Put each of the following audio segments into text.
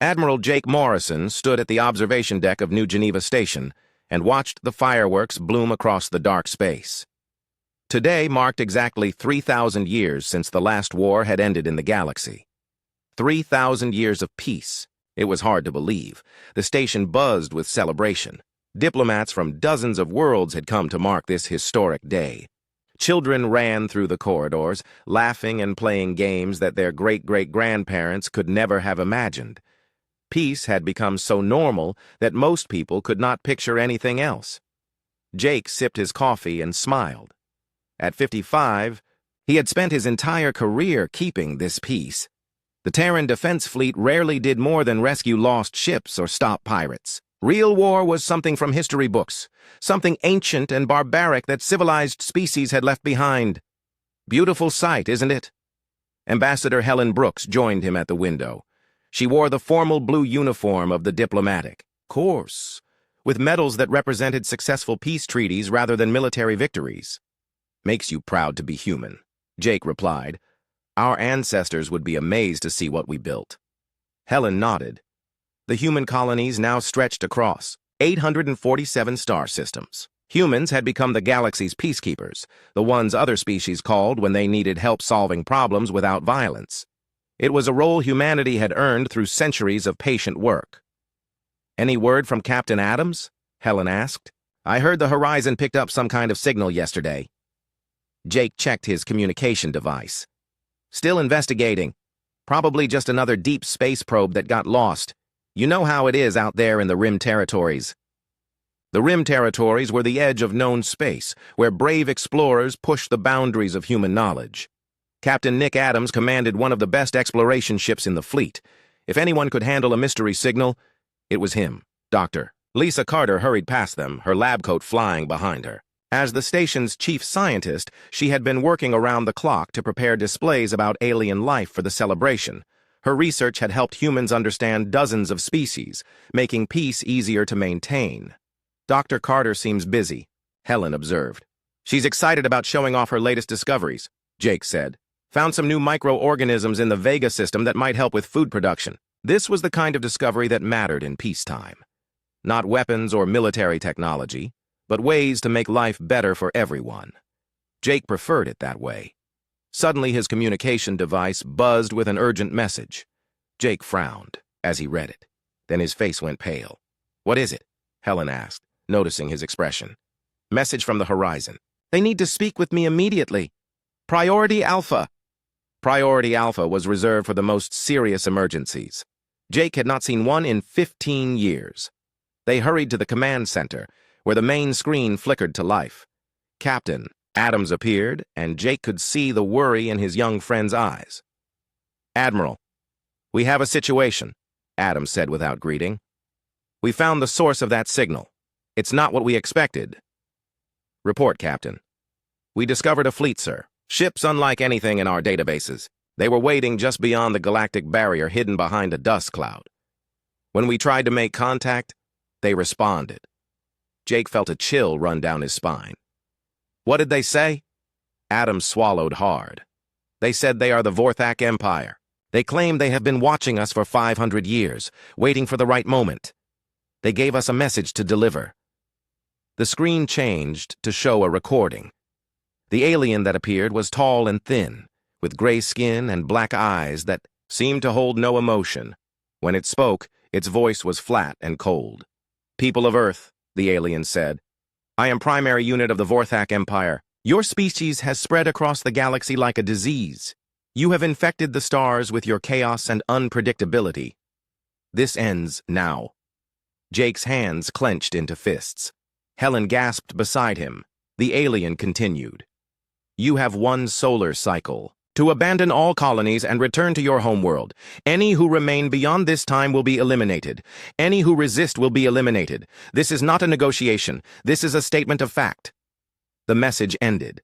Admiral Jake Morrison stood at the observation deck of New Geneva Station and watched the fireworks bloom across the dark space. Today marked exactly 3,000 years since the last war had ended in the galaxy. 3,000 years of peace. It was hard to believe. The station buzzed with celebration. Diplomats from dozens of worlds had come to mark this historic day. Children ran through the corridors, laughing and playing games that their great-great-grandparents could never have imagined. Peace had become so normal that most people could not picture anything else. Jake sipped his coffee and smiled. At 55, he had spent his entire career keeping this peace. The Terran Defense Fleet rarely did more than rescue lost ships or stop pirates. Real war was something from history books, something ancient and barbaric that civilized species had left behind. Beautiful sight, isn't it? Ambassador Helen Brooks joined him at the window. She wore the formal blue uniform of the diplomatic corps, with medals that represented successful peace treaties rather than military victories. "Makes you proud to be human," Jake replied. "Our ancestors would be amazed to see what we built." Helen nodded. The human colonies now stretched across 847 star systems. Humans had become the galaxy's peacekeepers, the ones other species called when they needed help solving problems without violence. It was a role humanity had earned through centuries of patient work. "Any word from Captain Adams?" Helen asked. "I heard the Horizon picked up some kind of signal yesterday." Jake checked his communication device. "Still investigating. Probably just another deep space probe that got lost. You know how it is out there in the Rim Territories." The Rim Territories were the edge of known space, where brave explorers pushed the boundaries of human knowledge. Captain Nick Adams commanded one of the best exploration ships in the fleet. If anyone could handle a mystery signal, it was him. Dr. Lisa Carter hurried past them, her lab coat flying behind her. As the station's chief scientist, she had been working around the clock to prepare displays about alien life for the celebration. Her research had helped humans understand dozens of species, making peace easier to maintain. "Dr. Carter seems busy," Helen observed. "She's excited about showing off her latest discoveries," Jake said. "Found some new microorganisms in the Vega system that might help with food production." This was the kind of discovery that mattered in peacetime. Not weapons or military technology, but ways to make life better for everyone. Jake preferred it that way. Suddenly his communication device buzzed with an urgent message. Jake frowned as he read it. Then his face went pale. "What is it?" Helen asked, noticing his expression. "Message from the Horizon. They need to speak with me immediately. Priority Alpha." Priority Alpha was reserved for the most serious emergencies. Jake had not seen one in 15 years. They hurried to the command center, where the main screen flickered to life. Captain Adams appeared, and Jake could see the worry in his young friend's eyes. "Admiral, we have a situation," Adams said without greeting. "We found the source of that signal. It's not what we expected." "Report, Captain." "We discovered a fleet, sir. Ships unlike anything in our databases. They were waiting just beyond the galactic barrier hidden behind a dust cloud. When we tried to make contact, they responded." Jake felt a chill run down his spine. "What did they say?" Adams swallowed hard. "They said they are the Vorthak Empire. They claim they have been watching us for 500 years, waiting for the right moment. They gave us a message to deliver." The screen changed to show a recording. The alien that appeared was tall and thin, with gray skin and black eyes that seemed to hold no emotion. When it spoke, its voice was flat and cold. "People of Earth," the alien said, "I am primary unit of the Vorthak Empire. Your species has spread across the galaxy like a disease. You have infected the stars with your chaos and unpredictability. This ends now." Jake's hands clenched into fists. Helen gasped beside him. The alien continued. "You have one solar cycle. To abandon all colonies and return to your homeworld. Any who remain beyond this time will be eliminated. Any who resist will be eliminated. This is not a negotiation. This is a statement of fact." The message ended.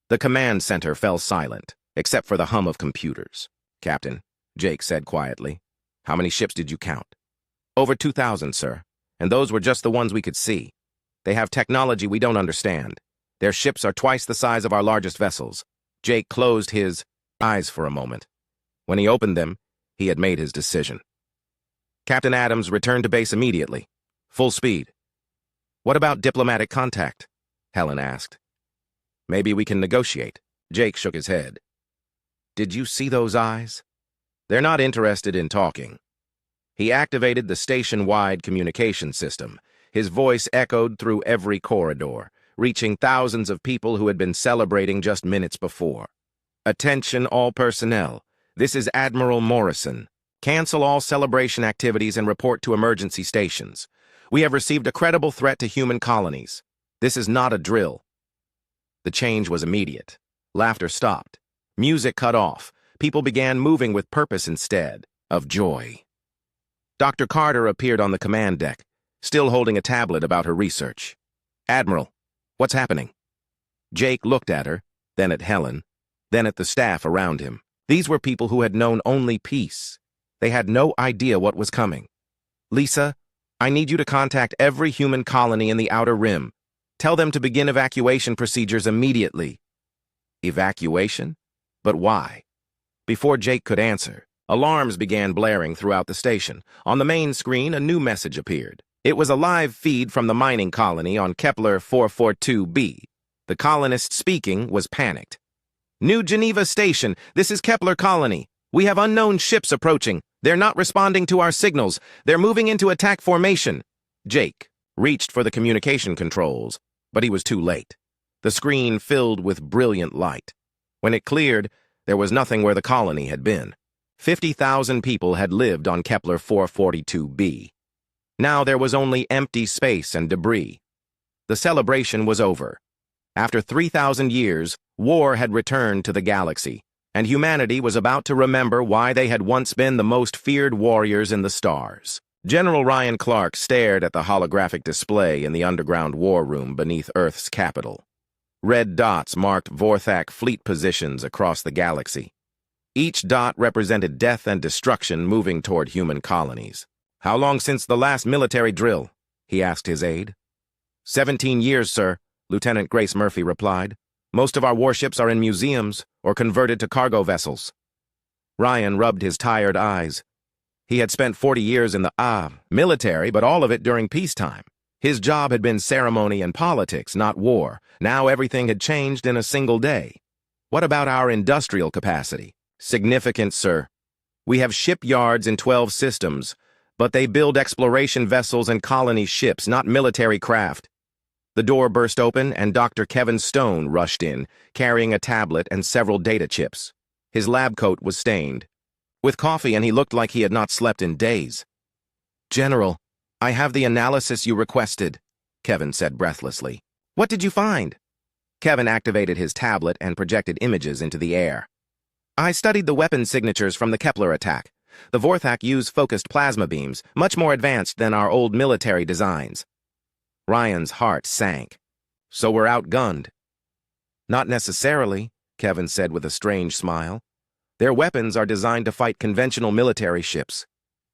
The command center fell silent, except for the hum of computers. "Captain," Jake said quietly, "how many ships did you count?" "Over 2,000, sir. And those were just the ones we could see. They have technology we don't understand. Their ships are twice the size of our largest vessels." Jake closed his eyes for a moment. When he opened them, he had made his decision. Captain Adams returned to base immediately. Full speed. What about diplomatic contact? Helen asked. Maybe we can negotiate. Jake shook his head. Did you see those eyes? They're not interested in talking. He activated the station-wide communication system. His voice echoed through every corridor, reaching thousands of people who had been celebrating just minutes before. Attention all personnel. This is Admiral Morrison. Cancel all celebration activities and report to emergency stations. We have received a credible threat to human colonies. This is not a drill. The change was immediate. Laughter stopped. Music cut off. People began moving with purpose instead of joy. Dr. Carter appeared on the command deck, still holding a tablet about her research. Admiral, what's happening? Jake looked at her, then at Helen, then at the staff around him. These were people who had known only peace. They had no idea what was coming. Lisa, I need you to contact every human colony in the Outer Rim. Tell them to begin evacuation procedures immediately. Evacuation? But why? Before Jake could answer, alarms began blaring throughout the station. On the main screen, a new message appeared. It was a live feed from the mining colony on Kepler 442b. The colonist speaking was panicked. New Geneva Station, this is Kepler Colony. We have unknown ships approaching. They're not responding to our signals. They're moving into attack formation. Jake reached for the communication controls, but he was too late. The screen filled with brilliant light. When it cleared, there was nothing where the colony had been. 50,000 people had lived on Kepler 442b. Now there was only empty space and debris. The celebration was over. After 3,000 years, war had returned to the galaxy, and humanity was about to remember why they had once been the most feared warriors in the stars. General Ryan Clark stared at the holographic display in the underground war room beneath Earth's capital. Red dots marked Vorthak fleet positions across the galaxy. Each dot represented death and destruction moving toward human colonies. How long since the last military drill? He asked his aide. 17 years, sir, Lieutenant Grace Murphy replied. Most of our warships are in museums or converted to cargo vessels. Ryan rubbed his tired eyes. He had spent 40 years in the military, but all of it during peacetime. His job had been ceremony and politics, not war. Now everything had changed in a single day. What about our industrial capacity? Significant, sir. We have shipyards in 12 systems, but they build exploration vessels and colony ships, not military craft. The door burst open and Dr. Kevin Stone rushed in, carrying a tablet and several data chips. His lab coat was stained with coffee, and he looked like he had not slept in days. General, I have the analysis you requested, Kevin said breathlessly. What did you find? Kevin activated his tablet and projected images into the air. I studied the weapon signatures from the Kepler attack. The Vorthak use focused plasma beams, much more advanced than our old military designs. Ryan's heart sank. So we're outgunned. Not necessarily, Kevin said with a strange smile. Their weapons are designed to fight conventional military ships.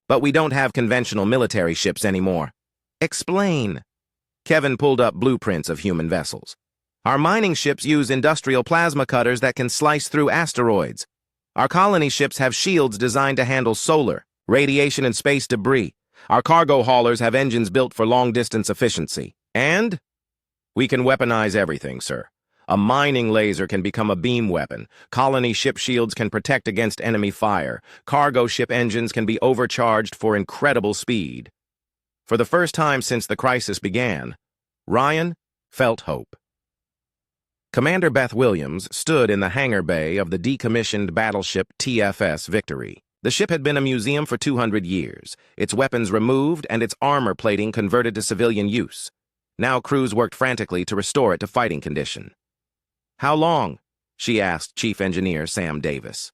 But we don't have conventional military ships anymore. Explain. Kevin pulled up blueprints of human vessels. Our mining ships use industrial plasma cutters that can slice through asteroids. Our colony ships have shields designed to handle solar, radiation, and space debris. Our cargo haulers have engines built for long-distance efficiency. And we can weaponize everything, sir. A mining laser can become a beam weapon. Colony ship shields can protect against enemy fire. Cargo ship engines can be overcharged for incredible speed. For the first time since the crisis began, Ryan felt hope. Commander Beth Williams stood in the hangar bay of the decommissioned battleship TFS Victory. The ship had been a museum for 200 years, its weapons removed and its armor plating converted to civilian use. Now crews worked frantically to restore it to fighting condition. How long? She asked Chief Engineer Sam Davis.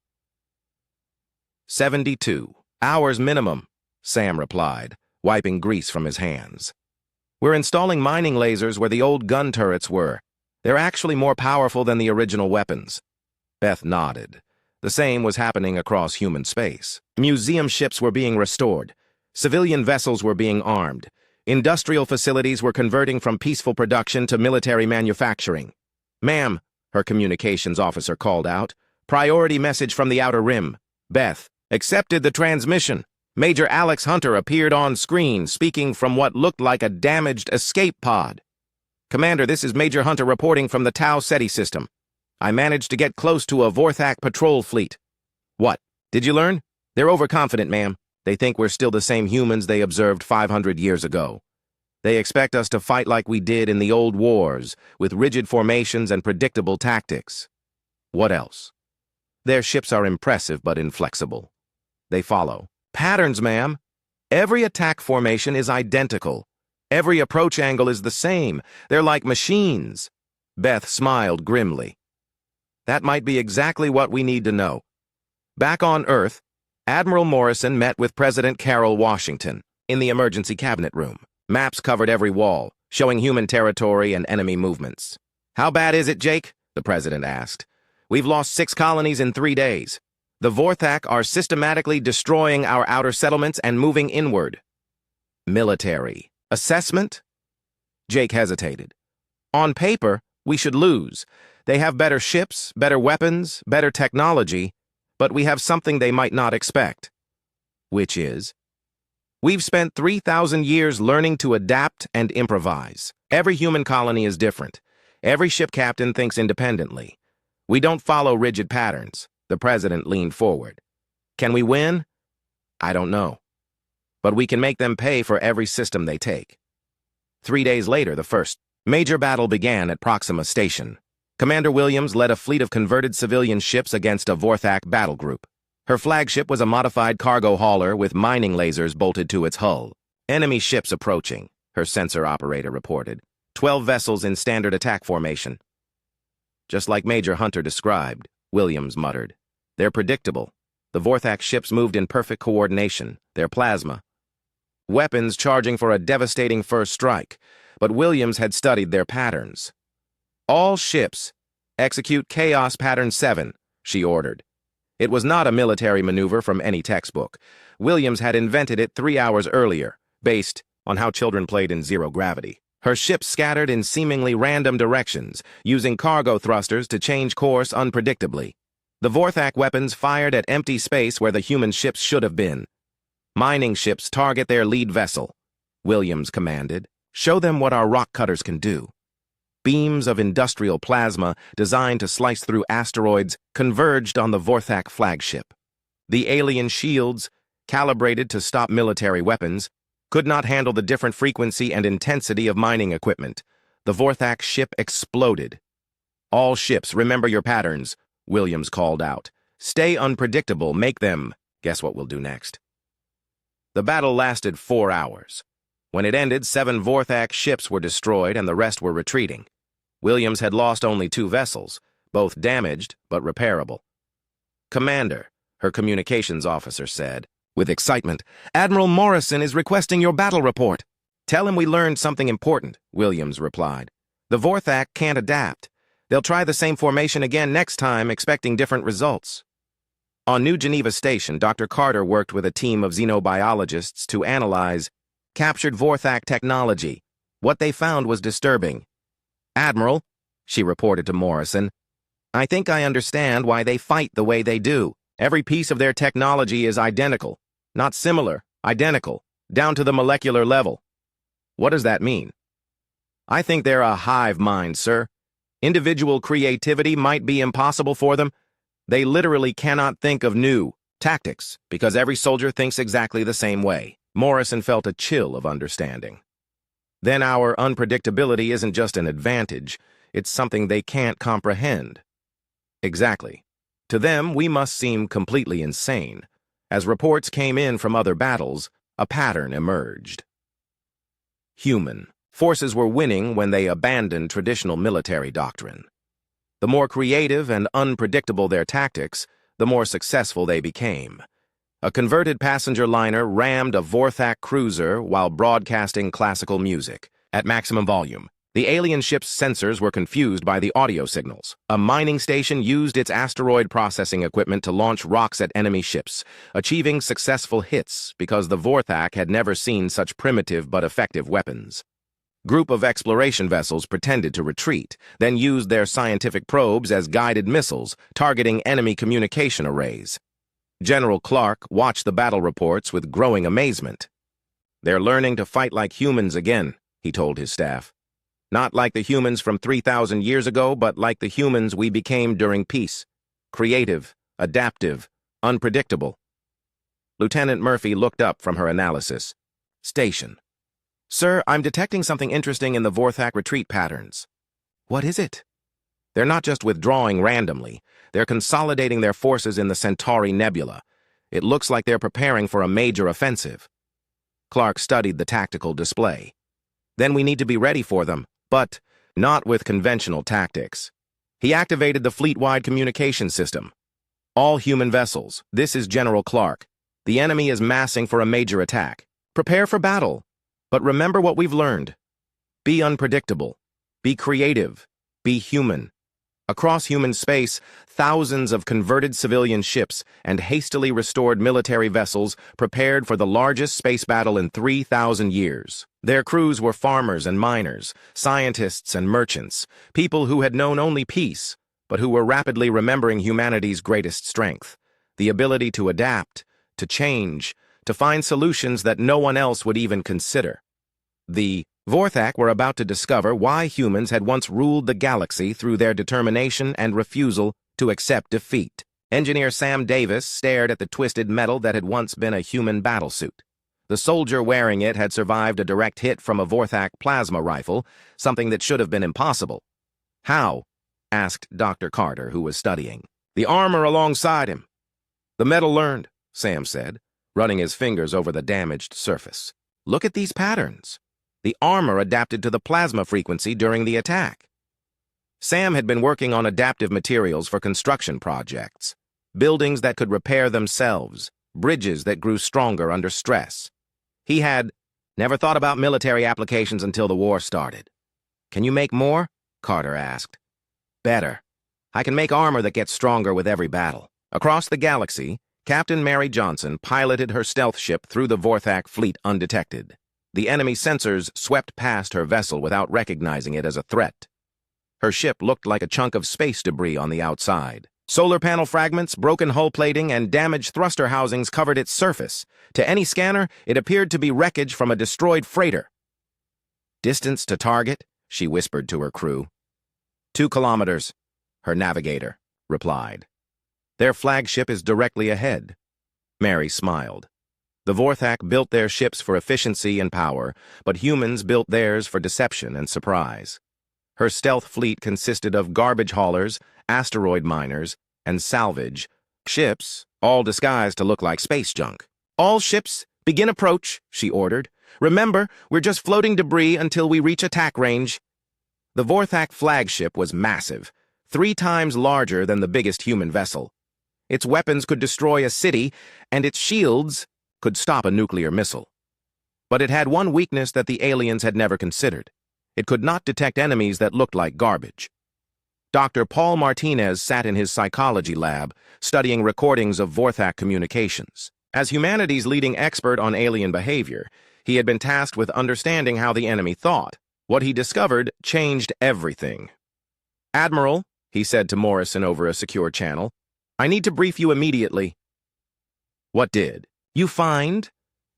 72 hours minimum, Sam replied, wiping grease from his hands. We're installing mining lasers where the old gun turrets were. They're actually more powerful than the original weapons. Beth nodded. The same was happening across human space. Museum ships were being restored. Civilian vessels were being armed. Industrial facilities were converting from peaceful production to military manufacturing. Ma'am, her communications officer called out. Priority message from the Outer Rim. Beth accepted the transmission. Major Alex Hunter appeared on screen, speaking from what looked like a damaged escape pod. "Commander, this is Major Hunter reporting from the Tau Ceti system. I managed to get close to a Vorthak patrol fleet." "What? Did you learn?" "They're overconfident, ma'am. They think we're still the same humans they observed 500 years ago. They expect us to fight like we did in the old wars, with rigid formations and predictable tactics." "What else?" "Their ships are impressive but inflexible. They follow patterns, ma'am. Every attack formation is identical. Every approach angle is the same. They're like machines." Beth smiled grimly. "That might be exactly what we need to know." Back on Earth, Admiral Morrison met with President Carol Washington in the emergency cabinet room. Maps covered every wall, showing human territory and enemy movements. "How bad is it, Jake?" the president asked. "We've lost 6 colonies in 3 days. The Vorthak are systematically destroying our outer settlements and moving inward." "Military assessment?" Jake hesitated. "On paper, we should lose. They have better ships, better weapons, better technology, but we have something they might not expect." "Which is?" "We've spent 3,000 years learning to adapt and improvise. Every human colony is different. Every ship captain thinks independently. We don't follow rigid patterns." The president leaned forward. "Can we win? I don't know. But we can make them pay for every system they take." 3 days later, the first major battle began at Proxima Station. Commander Williams led a fleet of converted civilian ships against a Vorthak battle group. Her flagship was a modified cargo hauler with mining lasers bolted to its hull. "Enemy ships approaching," her sensor operator reported. 12 vessels in standard attack formation. "Just like Major Hunter described," Williams muttered. "They're predictable. The Vorthak ships moved in perfect coordination, their plasma. Weapons charging for a devastating first strike, but Williams had studied their patterns. All ships, execute Chaos Pattern 7, she ordered. It was not a military maneuver from any textbook. Williams had invented it 3 hours earlier, based on how children played in zero gravity. Her ships scattered in seemingly random directions, using cargo thrusters to change course unpredictably. The Vorthak weapons fired at empty space where the human ships should have been. "Mining ships target their lead vessel," Williams commanded. "Show them what our rock cutters can do." Beams of industrial plasma designed to slice through asteroids converged on the Vorthak flagship. The alien shields, calibrated to stop military weapons, could not handle the different frequency and intensity of mining equipment. The Vorthak ship exploded. "All ships, remember your patterns," Williams called out. "Stay unpredictable, make them. Guess what we'll do next." The battle lasted 4 hours. When it ended, 7 Vorthak ships were destroyed and the rest were retreating. Williams had lost only 2 vessels, both damaged but repairable. "Commander," her communications officer said, with excitement, "Admiral Morrison is requesting your battle report." "Tell him we learned something important," Williams replied. "The Vorthak can't adapt. They'll try the same formation again next time, expecting different results." On New Geneva Station, Dr. Carter worked with a team of xenobiologists to analyze captured Vorthak technology. What they found was disturbing. "Admiral," she reported to Morrison, "I think I understand why they fight the way they do. Every piece of their technology is identical. Not similar, identical, down to the molecular level." "What does that mean?" "I think they're a hive mind, sir. Individual creativity might be impossible for them. They literally cannot think of new tactics because every soldier thinks exactly the same way." Morrison felt a chill of understanding. "Then our unpredictability isn't just an advantage, it's something they can't comprehend." "Exactly. To them, we must seem completely insane." As reports came in from other battles, a pattern emerged. Human forces were winning when they abandoned traditional military doctrine. The more creative and unpredictable their tactics, the more successful they became. A converted passenger liner rammed a Vorthak cruiser while broadcasting classical music at maximum volume. The alien ship's sensors were confused by the audio signals. A mining station used its asteroid processing equipment to launch rocks at enemy ships, achieving successful hits because the Vorthak had never seen such primitive but effective weapons. Group of exploration vessels pretended to retreat, then used their scientific probes as guided missiles, targeting enemy communication arrays. General Clark watched the battle reports with growing amazement. "They're learning to fight like humans again," he told his staff. "Not like the humans from 3,000 years ago, but like the humans we became during peace. Creative, adaptive, unpredictable." Lieutenant Murphy looked up from her analysis. "Station. Sir, I'm detecting something interesting in the Vorthak retreat patterns." "What is it?" "They're not just withdrawing randomly. They're consolidating their forces in the Centauri Nebula. It looks like they're preparing for a major offensive." Clark studied the tactical display. "Then we need to be ready for them, but not with conventional tactics." He activated the fleet-wide communication system. "All human vessels, this is General Clark. The enemy is massing for a major attack. Prepare for battle. But remember what we've learned. Be unpredictable. Be creative. Be human." Across human space, thousands of converted civilian ships and hastily restored military vessels prepared for the largest space battle in 3,000 years. Their crews were farmers and miners, scientists and merchants, people who had known only peace, but who were rapidly remembering humanity's greatest strength, the ability to adapt, to change, to find solutions that no one else would even consider. The Vorthak were about to discover why humans had once ruled the galaxy through their determination and refusal to accept defeat. Engineer Sam Davis stared at the twisted metal that had once been a human battlesuit. The soldier wearing it had survived a direct hit from a Vorthak plasma rifle, something that should have been impossible. "How?" asked Dr. Carter, who was studying. "The armor alongside him." "The metal learned," Sam said, running his fingers over the damaged surface. "Look at these patterns. The armor adapted to the plasma frequency during the attack." Sam had been working on adaptive materials for construction projects, buildings that could repair themselves, bridges that grew stronger under stress. He had never thought about military applications until the war started. "Can you make more?" Carter asked. "Better. I can make armor that gets stronger with every battle." Across the galaxy, Captain Mary Johnson piloted her stealth ship through the Vorthak fleet undetected. The enemy sensors swept past her vessel without recognizing it as a threat. Her ship looked like a chunk of space debris on the outside. Solar panel fragments, broken hull plating, and damaged thruster housings covered its surface. To any scanner, it appeared to be wreckage from a destroyed freighter. "Distance to target," she whispered to her crew. 2 kilometers, her navigator replied. "Their flagship is directly ahead." Mary smiled. The Vorthak built their ships for efficiency and power, but humans built theirs for deception and surprise. Her stealth fleet consisted of garbage haulers, asteroid miners, and salvage ships, all disguised to look like space junk. "All ships, begin approach," she ordered. "Remember, we're just floating debris until we reach attack range." The Vorthak flagship was massive, 3 times larger than the biggest human vessel. Its weapons could destroy a city, and its shields could stop a nuclear missile. But it had one weakness that the aliens had never considered. It could not detect enemies that looked like garbage. Dr. Paul Martinez sat in his psychology lab, studying recordings of Vorthak communications. As humanity's leading expert on alien behavior, he had been tasked with understanding how the enemy thought. What he discovered changed everything. "Admiral," he said to Morrison over a secure channel, "I need to brief you immediately." "What did?" "You find?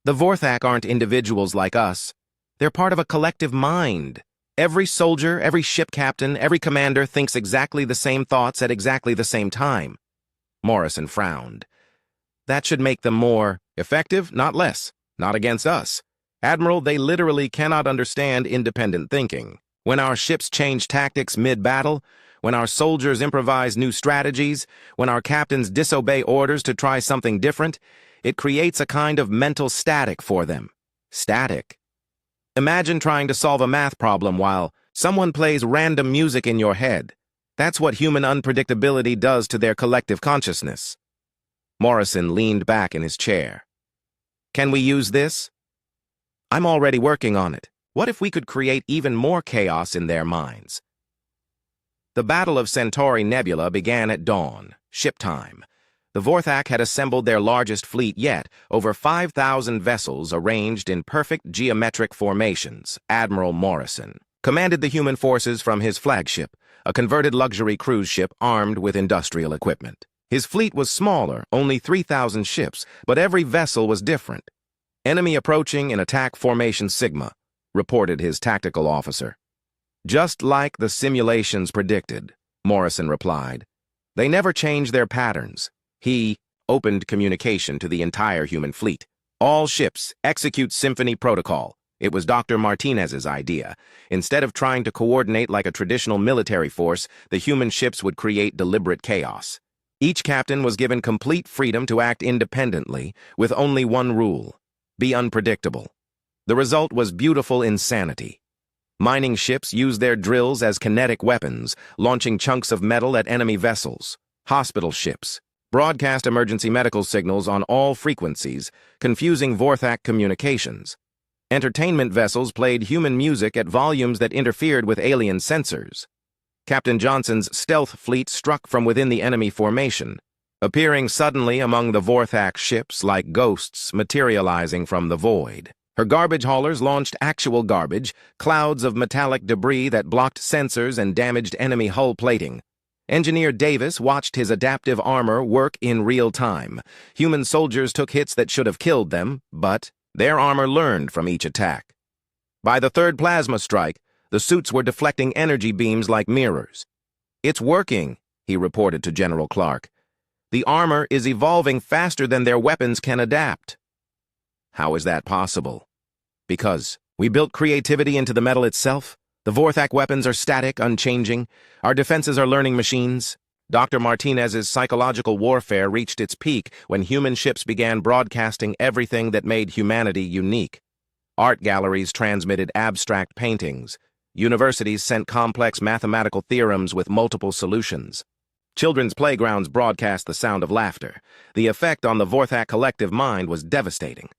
The Vorthak aren't individuals like us. They're part of a collective mind. Every soldier, every ship captain, every commander thinks exactly the same thoughts at exactly the same time." Morrison frowned. "That should make them more effective, not less. Not against us. Admiral, they literally cannot understand independent thinking. When our ships change tactics mid-battle, when our soldiers improvise new strategies, when our captains disobey orders to try something different, it creates a kind of mental static for them. Static. Imagine trying to solve a math problem while someone plays random music in your head. That's what human unpredictability does to their collective consciousness." Morrison leaned back in his chair. "Can we use this?" "I'm already working on it. What if we could create even more chaos in their minds?" The Battle of Centauri Nebula began at dawn, ship time. The Vorthak had assembled their largest fleet yet, over 5,000 vessels arranged in perfect geometric formations. Admiral Morrison commanded the human forces from his flagship, a converted luxury cruise ship armed with industrial equipment. His fleet was smaller, only 3,000 ships, but every vessel was different. "Enemy approaching in attack formation Sigma," reported his tactical officer. "Just like the simulations predicted," Morrison replied. "They never change their patterns." He opened communication to the entire human fleet. "All ships, execute Symphony Protocol." It was Dr. Martinez's idea. Instead of trying to coordinate like a traditional military force, the human ships would create deliberate chaos. Each captain was given complete freedom to act independently, with only one rule: be unpredictable. The result was beautiful insanity. Mining ships used their drills as kinetic weapons, launching chunks of metal at enemy vessels. Hospital ships broadcast emergency medical signals on all frequencies, confusing Vorthak communications. Entertainment vessels played human music at volumes that interfered with alien sensors. Captain Johnson's stealth fleet struck from within the enemy formation, appearing suddenly among the Vorthak ships like ghosts materializing from the void. Her garbage haulers launched actual garbage, clouds of metallic debris that blocked sensors and damaged enemy hull plating. Engineer Davis watched his adaptive armor work in real time. Human soldiers took hits that should have killed them, but their armor learned from each attack. By the third plasma strike, the suits were deflecting energy beams like mirrors. "It's working," he reported to General Clark. "The armor is evolving faster than their weapons can adapt." "How is that possible?" "Because we built creativity into the metal itself. The Vorthak weapons are static, unchanging. Our defenses are learning machines." Dr. Martinez's psychological warfare reached its peak when human ships began broadcasting everything that made humanity unique. Art galleries transmitted abstract paintings. Universities sent complex mathematical theorems with multiple solutions. Children's playgrounds broadcast the sound of laughter. The effect on the Vorthak collective mind was devastating.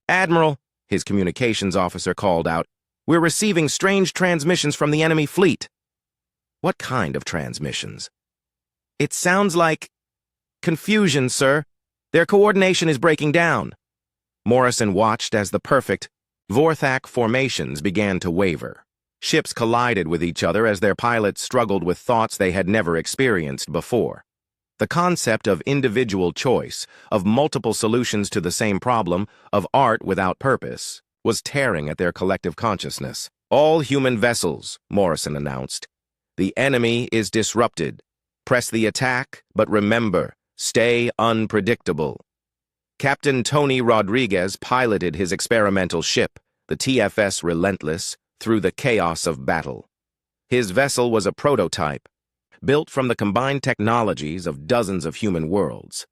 "Admiral," his communications officer called out, "we're receiving strange transmissions from the enemy fleet." "What kind of transmissions?" "It sounds like confusion, sir. Their coordination is breaking down." Morrison watched as the perfect Vorthak formations began to waver. Ships collided with each other as their pilots struggled with thoughts they had never experienced before. The concept of individual choice, of multiple solutions to the same problem, of art without purpose, was tearing at their collective consciousness. "All human vessels," Morrison announced. "The enemy is disrupted. Press the attack, but remember, stay unpredictable." Captain Tony Rodriguez piloted his experimental ship, the TFS Relentless, through the chaos of battle. His vessel was a prototype, built from the combined technologies of dozens of human worlds.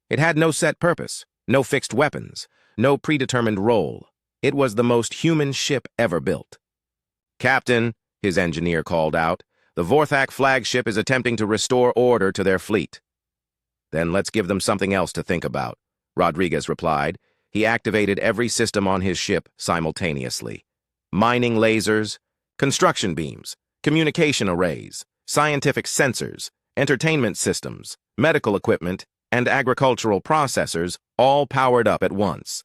It had no set purpose, no fixed weapons, no predetermined role. It was the most human ship ever built. "Captain," his engineer called out, "the Vorthak flagship is attempting to restore order to their fleet." "Then let's give them something else to think about," Rodriguez replied. He activated every system on his ship simultaneously. Mining lasers, construction beams, communication arrays, scientific sensors, entertainment systems, medical equipment, and agricultural processors all powered up at once.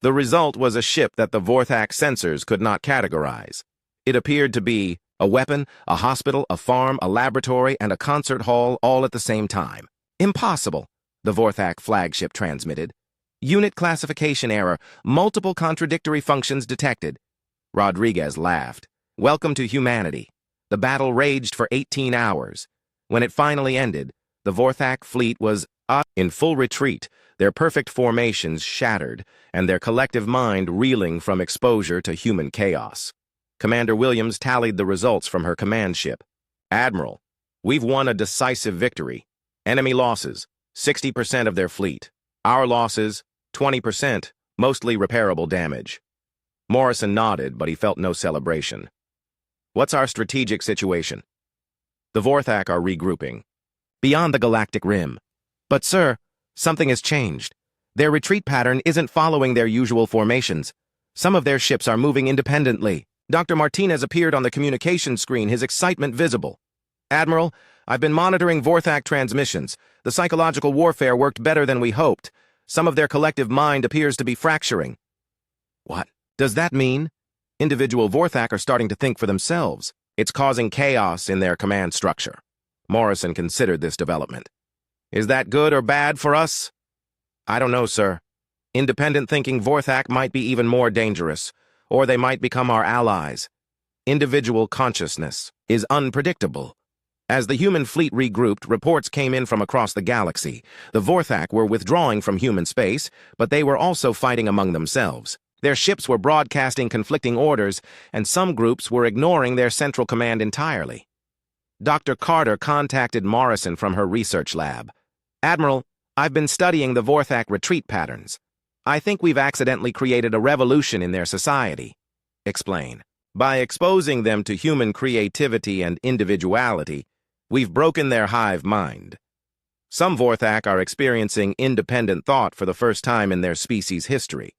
The result was a ship that the Vorthak sensors could not categorize. It appeared to be a weapon, a hospital, a farm, a laboratory, and a concert hall all at the same time. "Impossible," the Vorthak flagship transmitted. "Unit classification error, multiple contradictory functions detected." Rodriguez laughed. "Welcome to humanity." The battle raged for 18 hours. When it finally ended, the Vorthak fleet was in full retreat, their perfect formations shattered, and their collective mind reeling from exposure to human chaos. Commander Williams tallied the results from her command ship. "Admiral, we've won a decisive victory. Enemy losses, 60% of their fleet. Our losses, 20%, mostly repairable damage." Morrison nodded, but he felt no celebration. "What's our strategic situation?" "The Vorthak are regrouping beyond the galactic rim." "But, sir, something has changed. Their retreat pattern isn't following their usual formations. Some of their ships are moving independently." Dr. Martinez appeared on the communication screen, his excitement visible. "Admiral, I've been monitoring Vorthak transmissions. The psychological warfare worked better than we hoped. Some of their collective mind appears to be fracturing." "What does that mean?" "Individual Vorthak are starting to think for themselves. It's causing chaos in their command structure." Morrison considered this development. Is that good or bad for us? I don't know, sir. Independent thinking Vorthak might be even more dangerous, or they might become our allies. Individual consciousness is unpredictable. As the human fleet regrouped, reports came in from across the galaxy. The Vorthak were withdrawing from human space, but they were also fighting among themselves. Their ships were broadcasting conflicting orders, and some groups were ignoring their central command entirely. Dr. Carter contacted Morrison from her research lab. Admiral, I've been studying the Vorthak retreat patterns. I think we've accidentally created a revolution in their society. Explain. By exposing them to human creativity and individuality, we've broken their hive mind. Some Vorthak are experiencing independent thought for the first time in their species' history.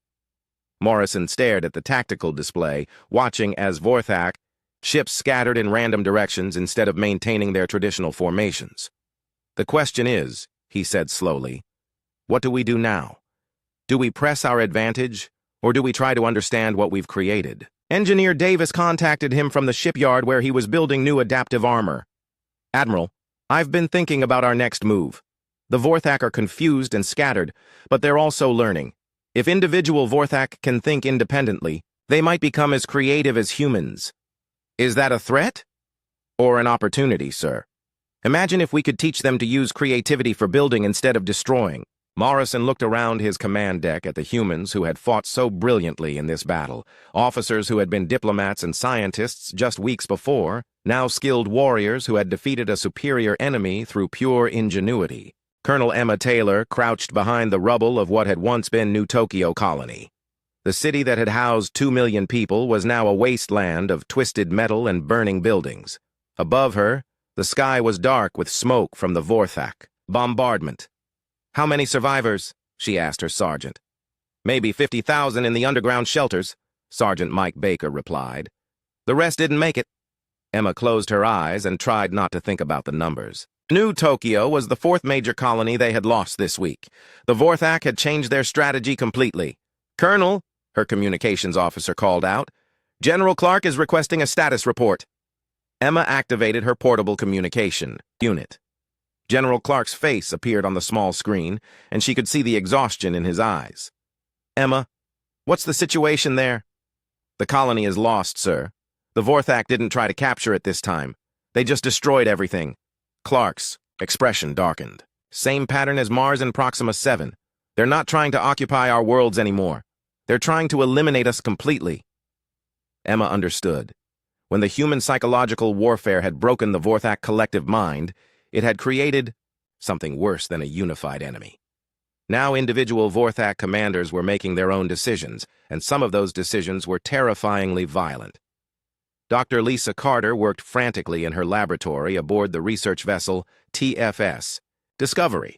Morrison stared at the tactical display, watching as Vorthak, ships scattered in random directions instead of maintaining their traditional formations. The question is, he said slowly, what do we do now? Do we press our advantage, or do we try to understand what we've created? Engineer Davis contacted him from the shipyard where he was building new adaptive armor. Admiral, I've been thinking about our next move. The Vorthak are confused and scattered, but they're also learning. If individual Vorthak can think independently, they might become as creative as humans. Is that a threat? Or an opportunity, sir? Imagine if we could teach them to use creativity for building instead of destroying. Morrison looked around his command deck at the humans who had fought so brilliantly in this battle, officers who had been diplomats and scientists just weeks before, now skilled warriors who had defeated a superior enemy through pure ingenuity. Colonel Emma Taylor crouched behind the rubble of what had once been New Tokyo Colony. The city that had housed 2 million people was now a wasteland of twisted metal and burning buildings. Above her, the sky was dark with smoke from the Vorthak. Bombardment. How many survivors? She asked her sergeant. Maybe 50,000 in the underground shelters, Sergeant Mike Baker replied. The rest didn't make it. Emma closed her eyes and tried not to think about the numbers. New Tokyo was the 4th major colony they had lost this week. The Vorthak had changed their strategy completely. Colonel, her communications officer called out, General Clark is requesting a status report. Emma activated her portable communication unit. General Clark's face appeared on the small screen, and she could see the exhaustion in his eyes. Emma, what's the situation there? The colony is lost, sir. The Vorthak didn't try to capture it this time. They just destroyed everything. Clark's expression darkened. Same pattern as Mars and Proxima 7. They're not trying to occupy our worlds anymore. They're trying to eliminate us completely. Emma understood. When the human psychological warfare had broken the Vorthak collective mind, it had created something worse than a unified enemy. Now individual Vorthak commanders were making their own decisions, and some of those decisions were terrifyingly violent. Dr. Lisa Carter worked frantically in her laboratory aboard the research vessel TFS Discovery.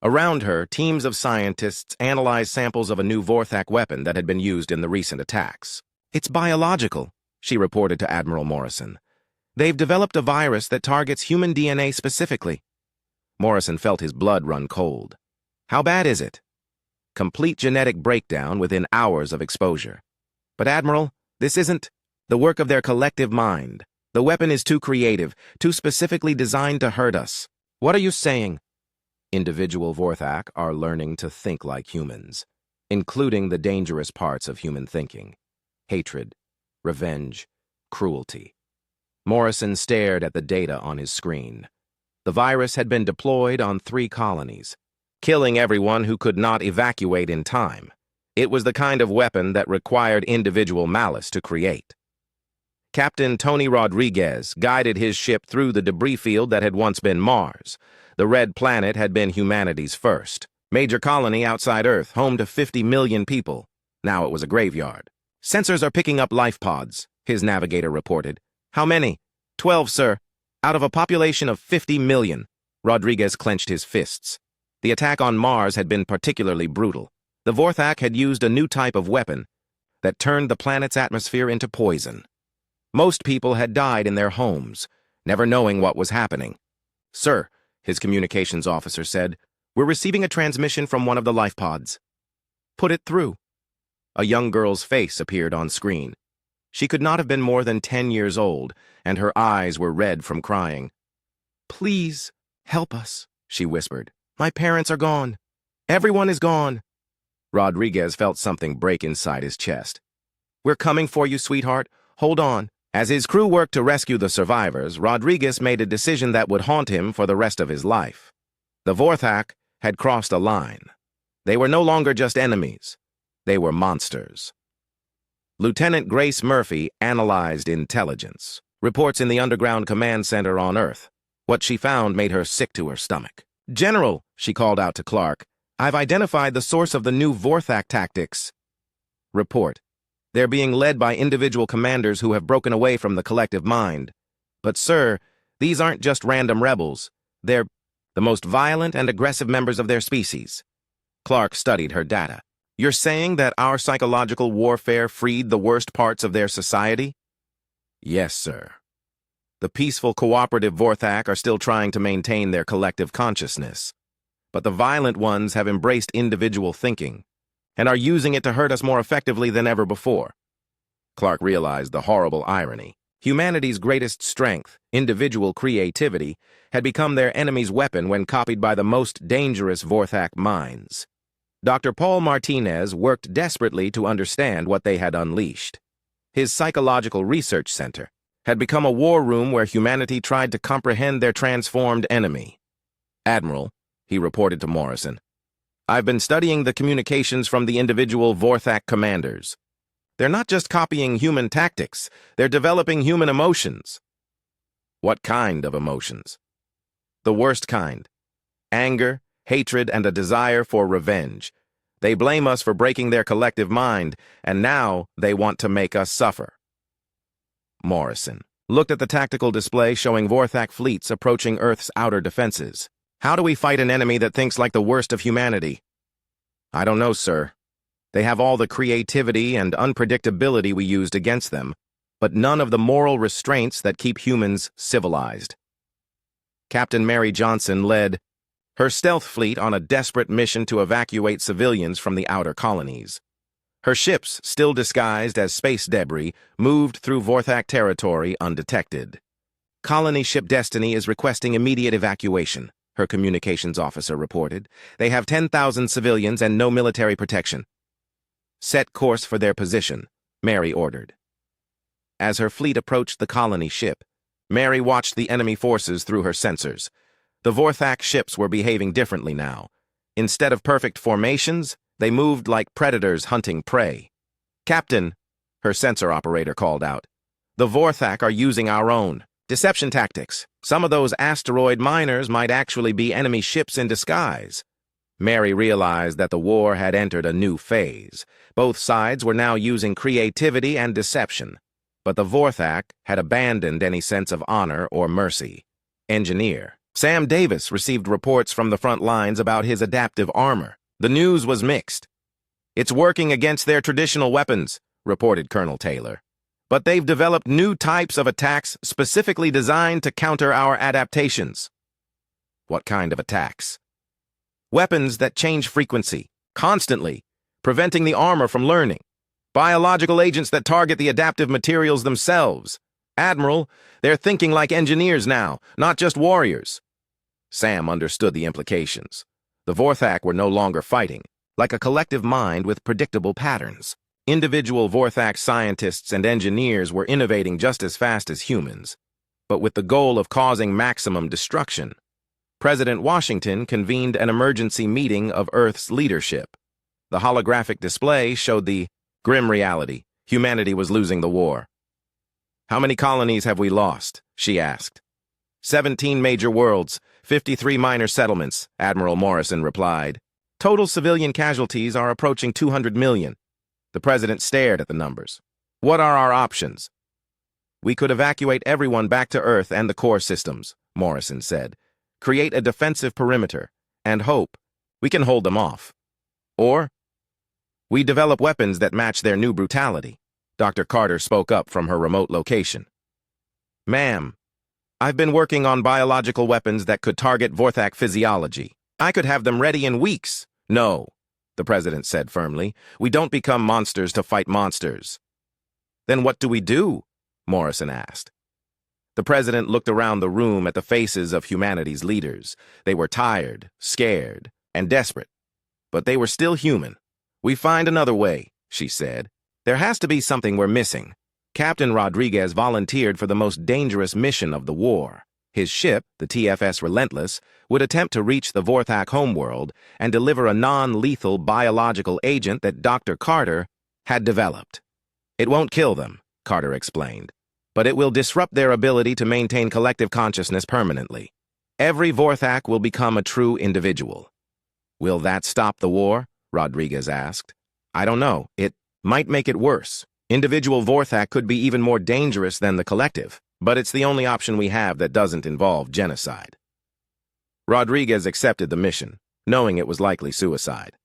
Around her, teams of scientists analyzed samples of a new Vorthak weapon that had been used in the recent attacks. It's biological, she reported to Admiral Morrison. They've developed a virus that targets human DNA specifically. Morrison felt his blood run cold. How bad is it? Complete genetic breakdown within hours of exposure. But Admiral, this isn't the work of their collective mind. The weapon is too creative, too specifically designed to hurt us. What are you saying? Individual Vorthak are learning to think like humans, including the dangerous parts of human thinking. Hatred, revenge, cruelty. Morrison stared at the data on his screen. The virus had been deployed on 3 colonies, killing everyone who could not evacuate in time. It was the kind of weapon that required individual malice to create. Captain Tony Rodriguez guided his ship through the debris field that had once been Mars. The red planet had been humanity's first major colony outside Earth, home to 50 million people. Now it was a graveyard. Sensors are picking up life pods, his navigator reported. How many? 12, sir. Out of a population of 50 million. Rodriguez clenched his fists. The attack on Mars had been particularly brutal. The Vorthak had used a new type of weapon that turned the planet's atmosphere into poison. Most people had died in their homes, never knowing what was happening. Sir, his communications officer said, we're receiving a transmission from one of the life pods. Put it through. A young girl's face appeared on screen. She could not have been more than 10 years old, and her eyes were red from crying. Please, help us. she whispered. My parents are gone. Everyone is gone. Rodriguez felt something break inside his chest. We're coming for you, sweetheart. Hold on. As his crew worked to rescue the survivors, Rodriguez made a decision that would haunt him for the rest of his life. The Vorthak had crossed a line. They were no longer just enemies. They were monsters. Lieutenant Grace Murphy analyzed intelligence, reports in the underground command center on Earth. What she found made her sick to her stomach. General, she called out to Clark, I've identified the source of the new Vorthak tactics. Report. They're being led by individual commanders who have broken away from the collective mind. But, sir, these aren't just random rebels. They're the most violent and aggressive members of their species. Clark studied her data. You're saying that our psychological warfare freed the worst parts of their society? Yes, sir. The peaceful, cooperative Vorthak are still trying to maintain their collective consciousness. But the violent ones have embraced individual thinking and are using it to hurt us more effectively than ever before. Clark realized the horrible irony. Humanity's greatest strength, individual creativity, had become their enemy's weapon when copied by the most dangerous Vorthak minds. Dr. Paul Martinez worked desperately to understand what they had unleashed. His psychological research center had become a war room where humanity tried to comprehend their transformed enemy. Admiral, he reported to Morrison, I've been studying the communications from the individual Vorthak commanders. They're not just copying human tactics, they're developing human emotions. What kind of emotions? The worst kind. Anger, hatred, and a desire for revenge. They blame us for breaking their collective mind, and now they want to make us suffer. Morrison looked at the tactical display showing Vorthak fleets approaching Earth's outer defenses. How do we fight an enemy that thinks like the worst of humanity? I don't know, sir. They have all the creativity and unpredictability we used against them, but none of the moral restraints that keep humans civilized. Captain Mary Johnson led her stealth fleet on a desperate mission to evacuate civilians from the outer colonies. Her ships, still disguised as space debris, moved through Vorthak territory undetected. Colony ship Destiny is requesting immediate evacuation, her communications officer reported. They have 10,000 civilians and no military protection. Set course for their position, Mary ordered. As her fleet approached the colony ship, Mary watched the enemy forces through her sensors. The Vorthak ships were behaving differently now. Instead of perfect formations, they moved like predators hunting prey. Captain, her sensor operator called out, the Vorthak are using our own deception tactics. Some of those asteroid miners might actually be enemy ships in disguise. Mary realized that the war had entered a new phase. Both sides were now using creativity and deception, but the Vorthak had abandoned any sense of honor or mercy. Engineer Sam Davis received reports from the front lines about his adaptive armor. The news was mixed. It's working against their traditional weapons, reported Colonel Taylor. But they've developed new types of attacks specifically designed to counter our adaptations. What kind of attacks? Weapons that change frequency, constantly, preventing the armor from learning. Biological agents that target the adaptive materials themselves. Admiral, they're thinking like engineers now, not just warriors. Sam understood the implications. The Vorthak were no longer fighting, like a collective mind with predictable patterns. Individual Vorthak scientists and engineers were innovating just as fast as humans, but with the goal of causing maximum destruction. President Washington convened an emergency meeting of Earth's leadership. The holographic display showed the grim reality. Humanity was losing the war. How many colonies have we lost? She asked. 17 major worlds, 53 minor settlements, Admiral Morrison replied. Total civilian casualties are approaching 200 million. The president stared at the numbers. What are our options? We could evacuate everyone back to Earth and the core systems, Morrison said. Create a defensive perimeter, and hope we can hold them off. Or we develop weapons that match their new brutality. Dr. Carter spoke up from her remote location. Ma'am, I've been working on biological weapons that could target Vorthak physiology. I could have them ready in weeks. No, the president said firmly. We don't become monsters to fight monsters. Then what do we do? Morrison asked. The president looked around the room at the faces of humanity's leaders. They were tired, scared, and desperate. But they were still human. "We find another way," she said. "There has to be something we're missing." Captain Rodriguez volunteered for the most dangerous mission of the war. His ship, the TFS Relentless, would attempt to reach the Vorthak homeworld and deliver a non-lethal biological agent that Dr. Carter had developed. "It won't kill them," Carter explained, "but it will disrupt their ability to maintain collective consciousness permanently. Every Vorthak will become a true individual." "Will that stop the war?" Rodriguez asked. "I don't know. It might make it worse. Individual Vorthak could be even more dangerous than the collective, but it's the only option we have that doesn't involve genocide." Rodriguez accepted the mission, knowing it was likely suicide.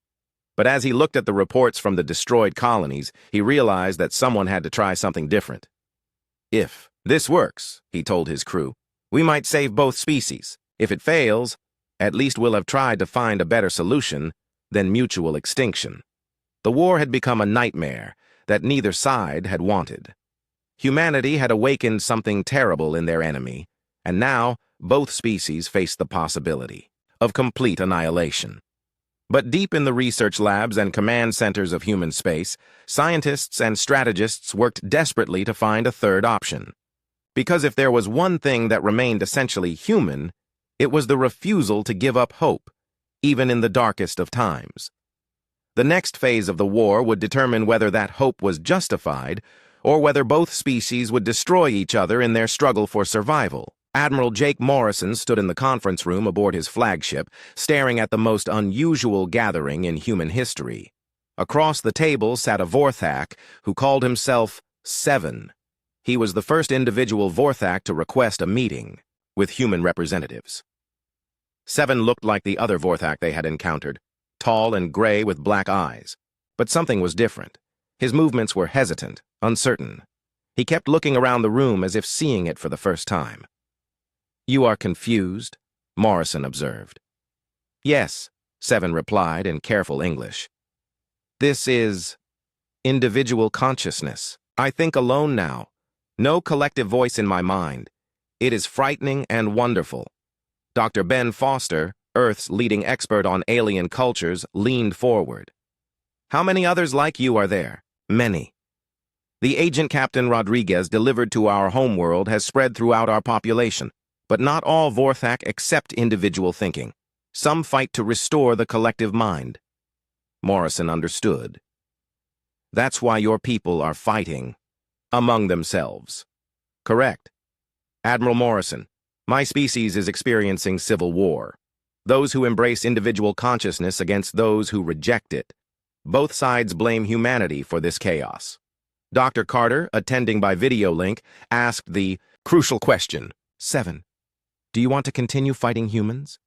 But as he looked at the reports from the destroyed colonies, he realized that someone had to try something different. "If this works," he told his crew, "we might save both species. If it fails, at least we'll have tried to find a better solution than mutual extinction." The war had become a nightmare that neither side had wanted. Humanity had awakened something terrible in their enemy, and now both species faced the possibility of complete annihilation. But deep in the research labs and command centers of human space, scientists and strategists worked desperately to find a third option. Because if there was one thing that remained essentially human, it was the refusal to give up hope, even in the darkest of times. The next phase of the war would determine whether that hope was justified or whether both species would destroy each other in their struggle for survival. Admiral Jake Morrison stood in the conference room aboard his flagship, staring at the most unusual gathering in human history. Across the table sat a Vorthak who called himself Seven. He was the first individual Vorthak to request a meeting with human representatives. Seven looked like the other Vorthak they had encountered, tall and gray with black eyes. But something was different. His movements were hesitant, uncertain. He kept looking around the room as if seeing it for the first time. "You are confused?" Morrison observed. "Yes," Seven replied in careful English. "This is individual consciousness. I think alone now. No collective voice in my mind. It is frightening and wonderful." Dr. Ben Foster, Earth's leading expert on alien cultures, leaned forward. "How many others like you are there?" "Many. The agent Captain Rodriguez delivered to our homeworld has spread throughout our population, but not all Vorthak accept individual thinking. Some fight to restore the collective mind." Morrison understood. "That's why your people are fighting among themselves." "Correct. Admiral Morrison, my species is experiencing civil war. Those who embrace individual consciousness against those who reject it. Both sides blame humanity for this chaos." Dr. Carter, attending by video link, asked the crucial question. "Seven, do you want to continue fighting humans?"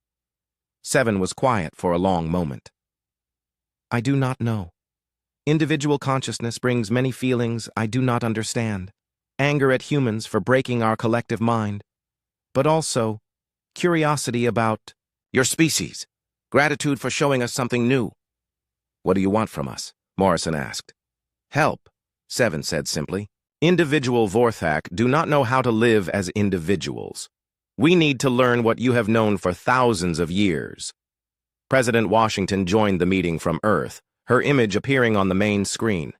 Seven was quiet for a long moment. "I do not know. Individual consciousness brings many feelings I do not understand. Anger at humans for breaking our collective mind, but also curiosity about your species, gratitude for showing us something new." "What do you want from us?" Morrison asked. "Help," Seven said simply. "Individual Vorthak do not know how to live as individuals. We need to learn what you have known for thousands of years." President Washington joined the meeting from Earth, her image appearing on the main screen.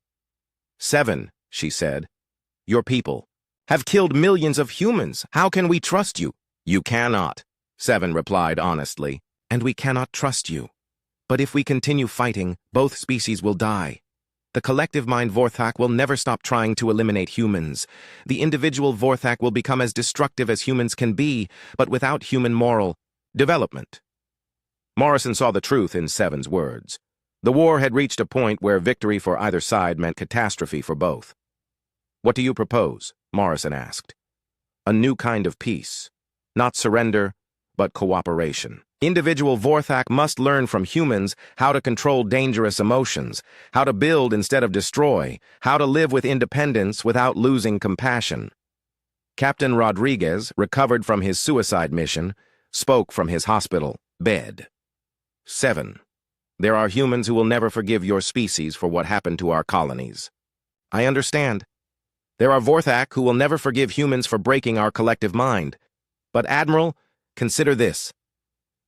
"Seven," she said, "your people have killed millions of humans. How can we trust you?" "You cannot," Seven replied honestly, "and we cannot trust you. But if we continue fighting, both species will die. The collective mind Vorthak will never stop trying to eliminate humans. The individual Vorthak will become as destructive as humans can be, but without human moral development." Morrison saw the truth in Seven's words. The war had reached a point where victory for either side meant catastrophe for both. "What do you propose?" Morrison asked. "A new kind of peace. Not surrender, but cooperation. Individual Vorthak must learn from humans how to control dangerous emotions, how to build instead of destroy, how to live with independence without losing compassion." Captain Rodriguez, recovered from his suicide mission, spoke from his hospital bed. "Seven, there are humans who will never forgive your species for what happened to our colonies." "I understand." There are Vorthak who will never forgive humans for breaking our collective mind. But Admiral, consider this.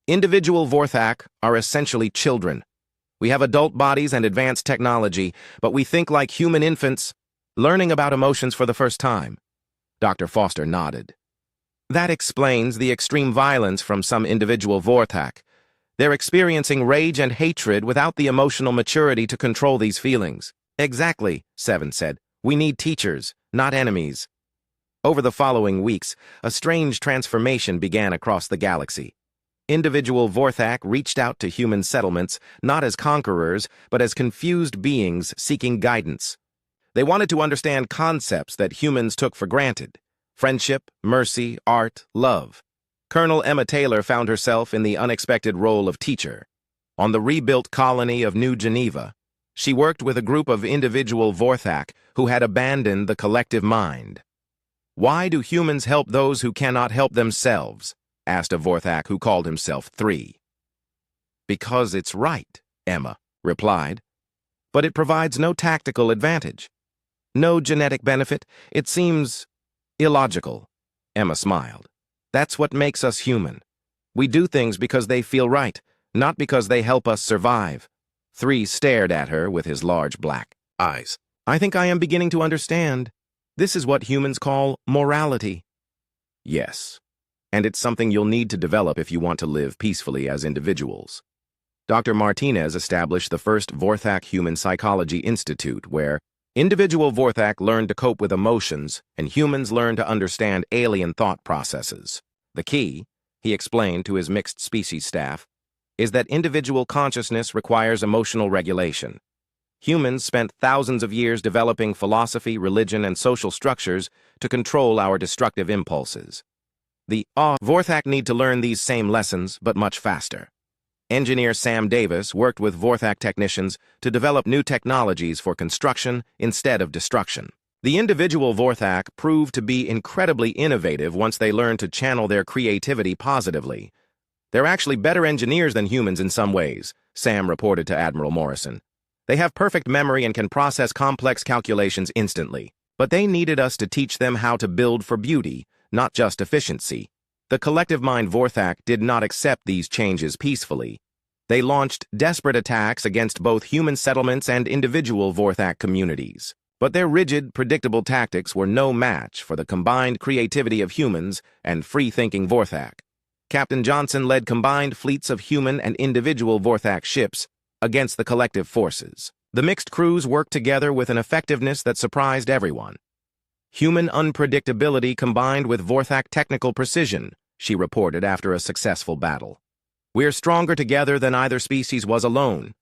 Individual Vorthak are essentially children. We have adult bodies and advanced technology, but we think like human infants, learning about emotions for the first time. Dr. Foster nodded. That explains the extreme violence from some individual Vorthak. They're experiencing rage and hatred without the emotional maturity to control these feelings. Exactly, Seven said. We need teachers, not enemies. Over the following weeks, a strange transformation began across the galaxy. Individual Vorthak reached out to human settlements, not as conquerors, but as confused beings seeking guidance. They wanted to understand concepts that humans took for granted: friendship, mercy, art, love. Colonel Emma Taylor found herself in the unexpected role of teacher. On the rebuilt colony of New Geneva, she worked with a group of individual Vorthak who had abandoned the collective mind. Why do humans help those who cannot help themselves? Asked a Vorthak who called himself 3. Because it's right, Emma replied. But it provides no tactical advantage. No genetic benefit. It seems illogical. Emma smiled. That's what makes us human. We do things because they feel right, not because they help us survive. 3 stared at her with his large black eyes. I think I am beginning to understand. This is what humans call morality. Yes, and it's something you'll need to develop if you want to live peacefully as individuals. Dr. Martinez established the first Vorthak Human Psychology Institute, where individual Vorthak learn to cope with emotions and humans learn to understand alien thought processes. The key, he explained to his mixed species staff, is that individual consciousness requires emotional regulation. Humans spent thousands of years developing philosophy, religion, and social structures to control our destructive impulses. The Vorthak need to learn these same lessons, but much faster. Engineer Sam Davis worked with Vorthak technicians to develop new technologies for construction instead of destruction. The individual Vorthak proved to be incredibly innovative once they learned to channel their creativity positively. They're actually better engineers than humans in some ways, Sam reported to Admiral Morrison. They have perfect memory and can process complex calculations instantly. But they needed us to teach them how to build for beauty, not just efficiency. The collective mind Vorthak did not accept these changes peacefully. They launched desperate attacks against both human settlements and individual Vorthak communities. But their rigid, predictable tactics were no match for the combined creativity of humans and free-thinking Vorthak. Captain Johnson led combined fleets of human and individual Vorthak ships against the collective forces. The mixed crews worked together with an effectiveness that surprised everyone. Human unpredictability combined with Vorthak technical precision, she reported after a successful battle. We're stronger together than either species was alone.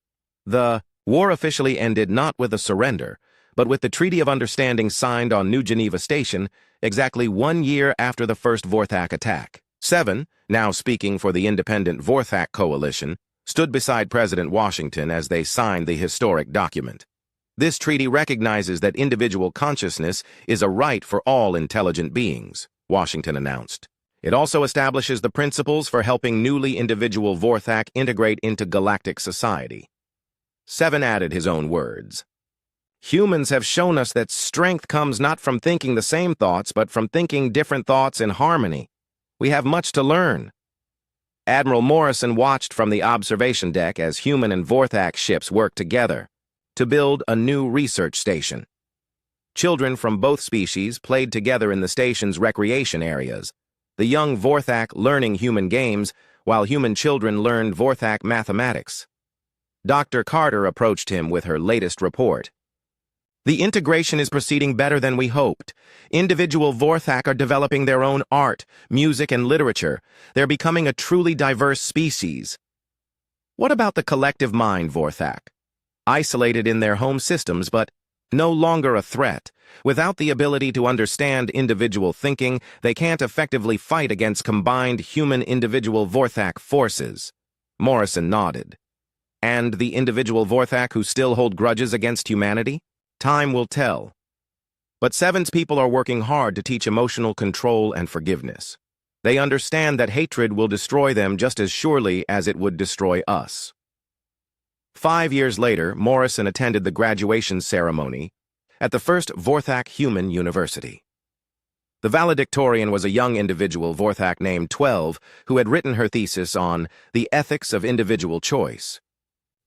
The war officially ended not with a surrender, but with the Treaty of Understanding signed on New Geneva Station exactly 1 year after the first Vorthak attack. 7, now speaking for the independent Vorthak coalition, stood beside President Washington as they signed the historic document. This treaty recognizes that individual consciousness is a right for all intelligent beings, Washington announced. It also establishes the principles for helping newly individual Vorthak integrate into galactic society. 7 added his own words. Humans have shown us that strength comes not from thinking the same thoughts, but from thinking different thoughts in harmony. We have much to learn. Admiral Morrison watched from the observation deck as human and Vorthak ships worked together to build a new research station. Children from both species played together in the station's recreation areas, the young Vorthak learning human games, while human children learned Vorthak mathematics. Dr. Carter approached him with her latest report. The integration is proceeding better than we hoped. Individual Vorthak are developing their own art, music, and literature. They're becoming a truly diverse species. What about the collective mind Vorthak? Isolated in their home systems, but no longer a threat. Without the ability to understand individual thinking, they can't effectively fight against combined human-individual Vorthak forces. Morrison nodded. And the individual Vorthak who still hold grudges against humanity? Time will tell. But 7's people are working hard to teach emotional control and forgiveness. They understand that hatred will destroy them just as surely as it would destroy us. 5 years later, Morrison attended the graduation ceremony at the first Vorthak Human University. The valedictorian was a young individual Vorthak named 12 who had written her thesis on the ethics of individual choice.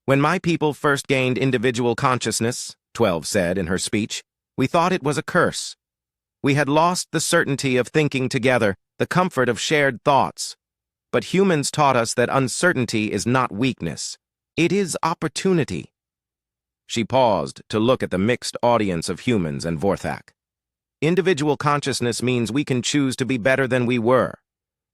"When my people first gained individual consciousness," 12 said in her speech, "we thought it was a curse. We had lost the certainty of thinking together, the comfort of shared thoughts. But humans taught us that uncertainty is not weakness. It is opportunity." She paused to look at the mixed audience of humans and Vorthak. "Individual consciousness means we can choose to be better than we were.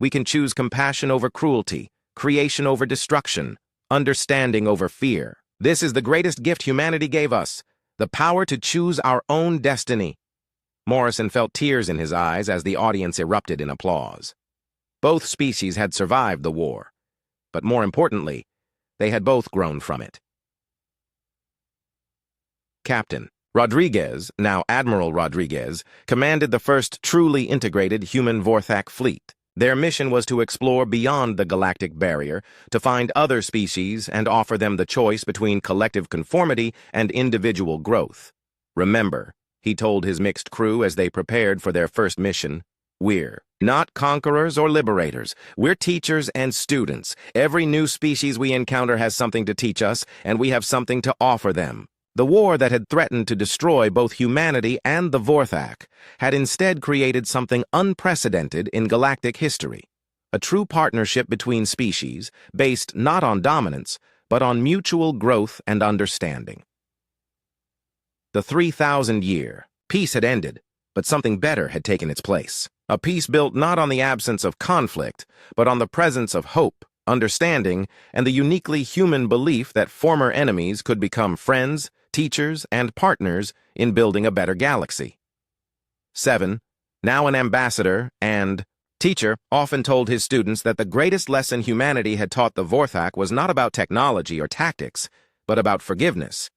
We can choose compassion over cruelty, creation over destruction, understanding over fear. This is the greatest gift humanity gave us, the power to choose our own destiny." Morrison felt tears in his eyes as the audience erupted in applause. Both species had survived the war, but more importantly, they had both grown from it. Captain Rodriguez, now Admiral Rodriguez, commanded the first truly integrated human Vorthak fleet. Their mission was to explore beyond the galactic barrier, to find other species and offer them the choice between collective conformity and individual growth. "Remember," he told his mixed crew as they prepared for their first mission, "we're not conquerors or liberators. We're teachers and students. Every new species we encounter has something to teach us, and we have something to offer them." The war that had threatened to destroy both humanity and the Vorthak had instead created something unprecedented in galactic history, a true partnership between species based not on dominance, but on mutual growth and understanding. The 3,000-year peace had ended, but something better had taken its place. A peace built not on the absence of conflict, but on the presence of hope, understanding, and the uniquely human belief that former enemies could become friends, teachers, and partners in building a better galaxy. 7, now an ambassador and teacher, often told his students that the greatest lesson humanity had taught the Vorthak was not about technology or tactics, but about forgiveness.